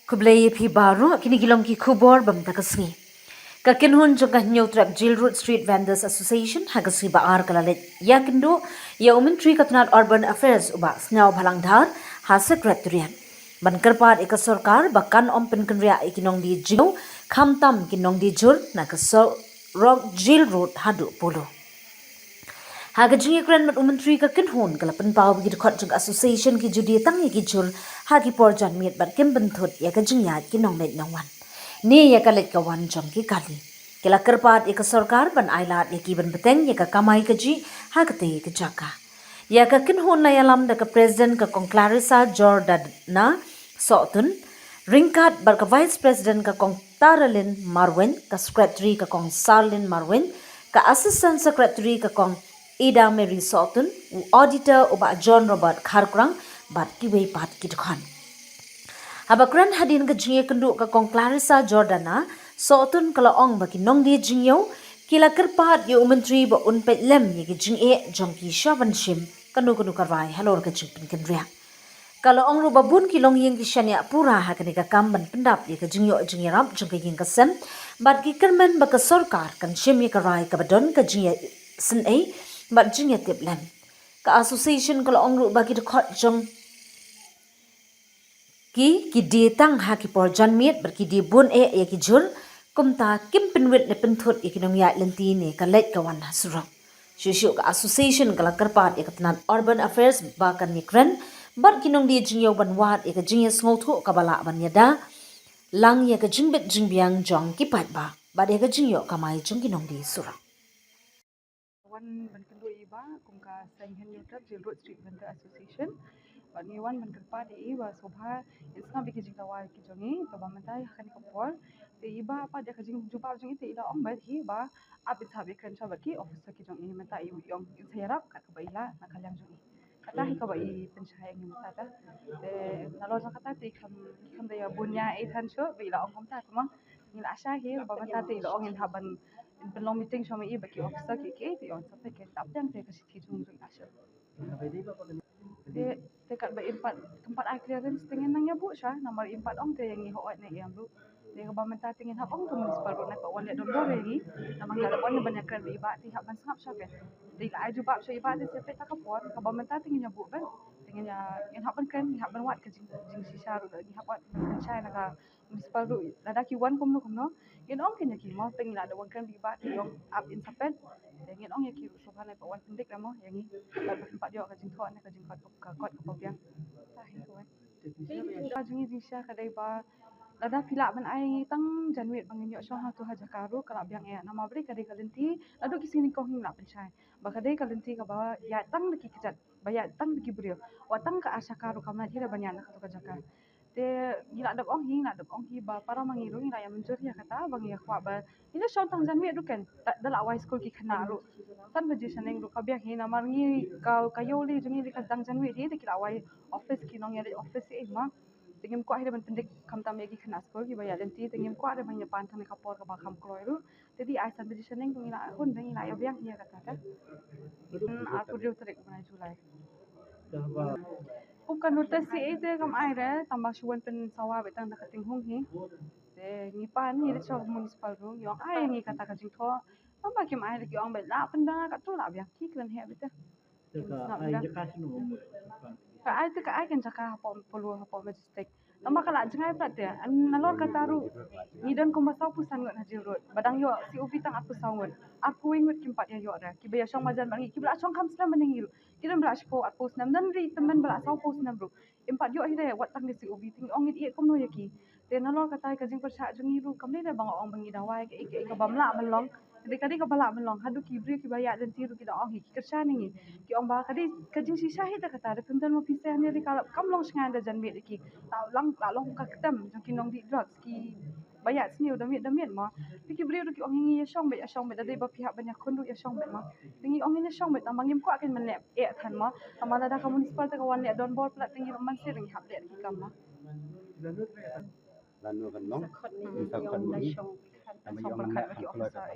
Kublai phi baru kini gilong ki khubor bam takasngi. Ka kinhun jong ka new trap Jail Road Street Vendors Association hagasi ba ar kalalet yakindo ya umentri katnat urban affairs uba snaw bhalangdhar ha secretariat. Ban kerpat ika sarkar bakan om penkenria ikinong di jiu khamtam kinong di jur na ka rock Jail Road hadu polo. Haga jingi kran mat umentri ka kinhun kala penpaw gi khot jong association ki judi tang ki jur hagi porjan miet bat kim benthut ya ka jingya kinong let nongwan. Ni ya kalit kawan jong ki kali. Kila kerpat ika sarkar ban ailat ya ki ban beteng ya ka kamai ka ji hagate ka jaka. Ya ka kinhun na yalam da ka president ka kong Clarissa Jordana Sotun, ringkat bar ka vice president ka kong Taralin Marwin, ka secretary ka kong Sarlin Marwin, ka assistant secretary ka kong Ida Mary Sotun, u auditor uba John Robert Kharkurang bat kiwei pat kitkhan. Habakran hadin ka jingye kendu ka kong Clarissa Jordana Sotun kala ong baki nong di jingyo kila kerpat yu menteri ba unpet lem ye ki jingye jongki shabanshim kanu karwai halor ka jingpin kendria. Kalau ong ruba bun kilong yang kisanya pura hakani ka kamban pendap ye ka jingyo jingyarap jongka yang kasem bat ki kermen ba ka sarkar kan shim ye karai ka badon ka jingye sin ai bat jingye tip lem. Ka association kalau ong ruba ki khot jong ki detang ha ki por janmiet ber ki di bun ya ki jur kumta kim penwit le penthut ikinom ya lenti ne ka let ka wan surang shishu ka association kala karpat ya katnan urban affairs ba kan nikren bar kinong di jingyo ban wat ya ka jingya sngotu ka bala ban yada lang ya ka jingbet jingbiang jong ki pat ba ya ka jingyo kamai jong kinong di surang Wan ban kendo iba kum ka sang hen yutra Jail Road Street Vendor Association. Ban ni wan ban kerpa de iba sobha isna biki jing tawai ki jongi to ba mentai kan ko por te iba apa dia ka jing jumpa jongi te ila ong ba hi ba abit sabi kan sa baki officer ki jongi mentai yong in sayarap ka ba ila na kalyang jongi. Kata hi ka ba i pensyayang ni mata ta te nalo sa kata te kam da ya bunya e tan sho ba ila ong kom ta kuma ngil asya hi ba menta te ila ong in haban belum meeting sama i baki officer ki ti on sampai ke tap jang te kasi ti jung jung asya te kat ba impat tempat I clearance tingin nang ya bu sya nomor impat ong te yang i hoat ne yang bu te ba menta tingin hap ong tu municipal road na pa wan le don bore ni namang la wan banyak kan iba ti hap ban sangap sya ke di la aju bab sya iba te sepe ta kapor ka ba menta tingin ya bu ban tingin ya in hap ban kan hap ban wat ke jing sisa ru ni hap wat sya na ka municipal road lada ki wan kom no in ong kenya ki mo tingin la da wan kan iba ti yong up in sapen dengan ong ya ki subhan na pawan pendik mo yang ni la tempat dia ka jing thon ka jing kot ka kot ka piang ta hi ko ka jing jing sya ka dai ba lada pila ban ai tang janwet bangin yo so ha tu ha jakaru kala biang ya nama bri ka dai kalenti ladu ki sini ko hing la penchai ba ka dai kalenti ka ba ya tang ki kijat ba ya tang ki brio wa tang ka asya karu ka ma hira banyan ka tu ka jakar te gila dap ong hing na dap ong ki ba para mangiru ila ya menjur ya kata bang ya kwa ba ina shon tang janwet du kan dala awai school ki khana ru tan ba jisan eng ru ka biang hina mar ngi ka yoli jungi ka dang janwet hi de kila awai office ki nong ya office e ma tingim ko hira ban pendik kam tam yagi khana school ki ba ya lenti tingim ko ada bang ya pan tan ka por ka ba kham kloi ru jadi ai san ba jisan eng ila hun bang ila ya biang ya kata ta aku dia tarik mana Julai bukan notice si ite kam aire tambah shuan pen sawa betang nakating hong hi te ngi pan ni de chok municipal ru yong ai ngi kata ka jing tho amba kim ai ki ong be la penda ka tu la biang ki klan he beta ka ai te ka ai kan jaka pom polu pom majestic tamba kala jangai plat te an nalor ka taru ni dan ko masau pusan ngot hajil road badang yo si upi tang aku saungot aku ingut kim pat ya yo ra ki be shong majan bangi ki bla shong kam slam meningil ki dan bla shpo at pos nam dan ri temen bla sau pos nam ru impat yo hide wat tang si ubi ting ong it kom no yaki te nalor ka tai ka jing persa jungi ru kam le bang ong bangi dawai ke ka bamla balong kadi kadi ka bala balong hadu ki bri ki baya dan tiru ki da ong ki kersa ningi ki ong ba kadi ka jing si syahid ka ta de pemdan mo pisah ni ri kala kam long sngan da jan me ki ta lang la long ka ketam jong ki nong di drugs ki bayat sini udah miet ma ki bri ki ong ngi ya shong be da dei ba pihak banyak kondu ya shong be ma tingi ong ngi shong be tambang ngim ko akan menep e than ma tamala da ka municipal ta ka wan le don bor plat tingi man sering hap le ki kam ma lanu kan long yang dah shong perkhat bagi officer